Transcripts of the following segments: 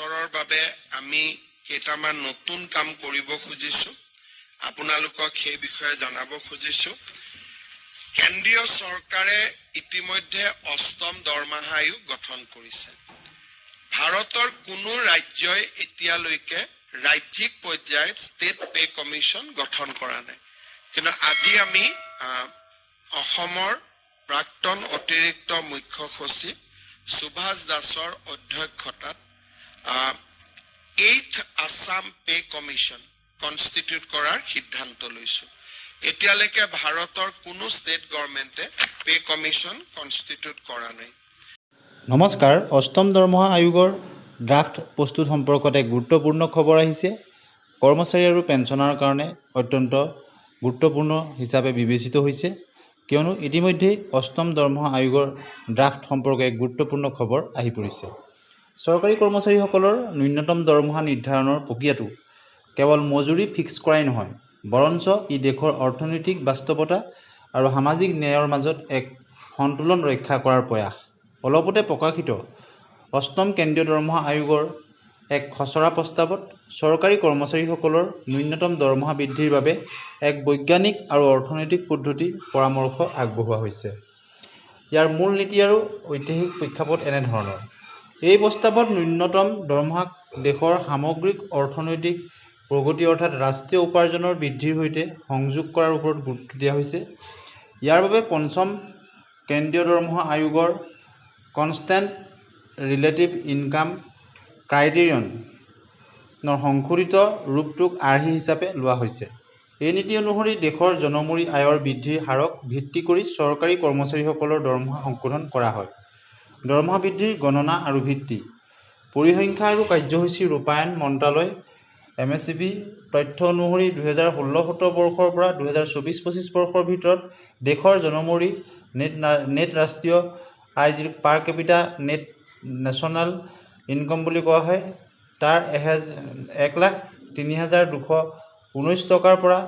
বছৰৰ বাবে আমি কেইটামান নতুন কাম কৰিব খুজিছোঁ আপোনালোকক সেই বিষয়ে জনাব খুজিছোঁ কেন্দ্ৰীয় চৰকাৰে ইতিমধ্যে অষ্টম দৰমহা আয়োগ গঠন কৰিছে ভাৰতৰ কোনো ৰাজ্যই এতিয়ালৈকে ৰাজ্যিক পৰ্যায়ত ষ্টেট পে কমিশ্যন গঠন কৰা নাই কিন্তু আজি আমি অসমৰ প্ৰাক্তন অতিৰিক্ত মুখ্য সচিব সুভাষ দাসৰ অধ্যক্ষতাত 8th Assam Pay Commission constitute কৰাৰ সিদ্ধান্ত লৈছো এতিয়ালৈকে ভাৰতৰ কোনো ষ্টেট গভৰ্ণমেণ্টে পে কমিশ্যন কনষ্টিটিউট কৰা নাই নমস্কাৰ অষ্টম দৰমহা আয়োগৰ ড্ৰাফট প্ৰস্তুত সম্পৰ্কত এক গুৰুত্বপূৰ্ণ খবৰ আহিছে কৰ্মচাৰী আৰু পেঞ্চনাৰৰ কাৰণে অত্যন্ত গুৰুত্বপূৰ্ণ হিচাপে বিবেচিত হৈছে কিয়নো ইতিমধ্যে অষ্টম দৰমহা আয়োগৰ ড্ৰাফট সম্পৰ্কে এক গুৰুত্বপূৰ্ণ খবৰ আহি পৰিছে চৰকাৰী কৰ্মচাৰীসকলৰ ন্যূনতম দৰমহা নিৰ্ধাৰণৰ প্ৰক্ৰিয়াটো কেৱল মজুৰি ফিক্স কৰাই নহয় বৰঞ্চ ই দেশৰ অৰ্থনৈতিক বাস্তৱতা আৰু সামাজিক ন্যায়ৰ মাজত এক সন্তুলন ৰক্ষা কৰাৰ প্ৰয়াস অলপতে প্ৰকাশিত অষ্টম কেন্দ্ৰীয় দৰমহা আয়োগৰ এক খচৰা প্ৰস্তাৱত চৰকাৰী কৰ্মচাৰীসকলৰ ন্যূনতম দৰমহা বৃদ্ধিৰ বাবে এক বৈজ্ঞানিক আৰু অৰ্থনৈতিক পদ্ধতিৰ পৰামৰ্শ আগবঢ়োৱা হৈছে ইয়াৰ মূল নীতি আৰু ঐতিহাসিক প্ৰেক্ষাপট এনেধৰণৰ এই প্ৰস্তাৱত ন্যূনতম দৰমহাক দেশৰ সামগ্ৰিক অৰ্থনৈতিক প্ৰগতি অৰ্থাৎ ৰাষ্ট্ৰীয় উপাৰ্জনৰ বৃদ্ধিৰ সৈতে সংযোগ কৰাৰ ওপৰত গুৰুত্ব দিয়া হৈছে ইয়াৰ বাবে পঞ্চম কেন্দ্ৰীয় দৰমহা আয়োগৰ কনষ্টেণ্ট ৰিলেটিভ ইনকাম ক্ৰাইটেৰিয়নৰ সংশোধিত ৰূপটোক আৰ্হি হিচাপে লোৱা হৈছে এই নীতি অনুসৰি দেশৰ জনমূৰি আয়ৰ বৃদ্ধিৰ হাৰক ভিত্তি কৰি চৰকাৰী কৰ্মচাৰীসকলৰ দৰমহা সংশোধন কৰা হয় দৰমহা বৃদ্ধিৰ গণনা আৰু ভিত্তি পৰিসংখ্যা আৰু কাৰ্যসূচী ৰূপায়ণ মন্ত্ৰালয় MSCB তথ্য অনুসৰি 2016-17 বৰ্ষৰ পৰা 2024-25 বৰ্ষৰ ভিতৰত দেশৰ জনমূৰি নেট ৰাষ্ট্ৰীয় আয় যি পাৰ কেপিটা নেট নেশ্যনেল ইনকম বুলি কোৱা হয় তাৰ 1,03,219 টকাৰ পৰা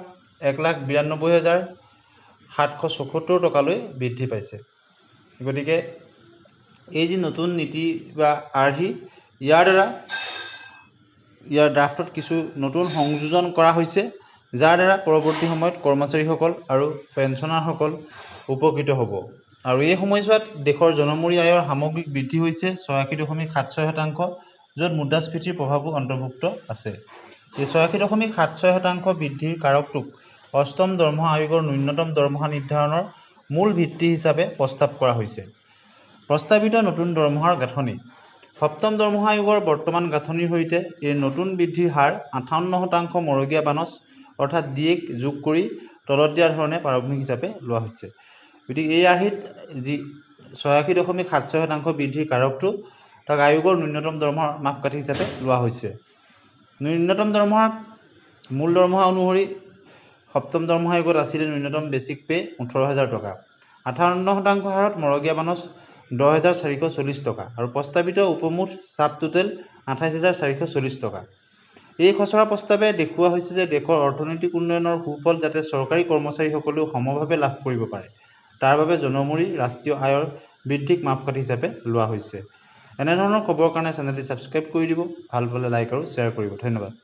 1,92,774 টকালৈ বৃদ্ধি পাইছে গতিকে এই যি নতুন নীতি বা আৰ্হি ইয়াৰ ড্ৰাফটত কিছু নতুন সংযোজন কৰা হৈছে যাৰ দ্বাৰা পৰৱৰ্তী সময়ত কৰ্মচাৰীসকল আৰু পেঞ্চনাৰসকল উপকৃত হ'ব আৰু এই সময়ছোৱাত দেশৰ জনমূৰি আয়ৰ সামগ্ৰিক বৃদ্ধি হৈছে 86.76% য'ত মুদ্ৰাস্ফীতিৰ প্ৰভাৱো অন্তৰ্ভুক্ত আছে এই 86.76% বৃদ্ধিৰ কাৰকটোক অষ্টম দৰমহা আয়োগৰ ন্যূনতম দৰমহা নিৰ্ধাৰণৰ মূল ভিত্তি হিচাপে প্ৰস্তাৱ কৰা হৈছে প্ৰস্তাৱিত নতুন দৰমহাৰ গাঁথনি সপ্তম দৰমহা আয়োগৰ বৰ্তমান গাঁথনিৰ সৈতে এই নতুন বৃদ্ধিৰ হাৰ 58% মৰগীয়া বানচ অৰ্থাৎ ডিএক যোগ কৰি তলত দিয়া ধৰণে প্ৰাৰম্ভিক হিচাপে লোৱা হৈছে গতিকে এই আৰ্হিত যি 86.76% বৃদ্ধিৰ কাৰকটো তাক আয়োগৰ ন্যূনতম দৰমহাৰ মাপকাঠি হিচাপে লোৱা হৈছে ন্যূনতম দৰমহাৰ মূল দৰমহা অনুসৰি সপ্তম দৰমহা আয়োগত আছিলে ন্যূনতম বেচিক পে 18,000 টকা 58% হাৰত মৰগীয়া বানচ 10,440 টকা আৰু প্ৰস্তাৱিত উপমুঠ চাব টোটেল 28,440 টকা এই খচৰা প্ৰস্তাৱে দেখুওৱা হৈছে যে দেশৰ অৰ্থনৈতিক উন্নয়নৰ সুফল যাতে চৰকাৰী কৰ্মচাৰীসকলেও সমভাৱে লাভ কৰিব পাৰে তাৰ বাবে জনমূৰি ৰাষ্ট্ৰীয় আয়ৰ বৃদ্ধিক মাপকাঠি হিচাপে লোৱা হৈছে এনেধৰণৰ খবৰৰ কাৰণে চেনেলটি ছাবস্ক্ৰাইব কৰি দিব ভাল পালে লাইক আৰু শ্বেয়াৰ কৰিব ধন্যবাদ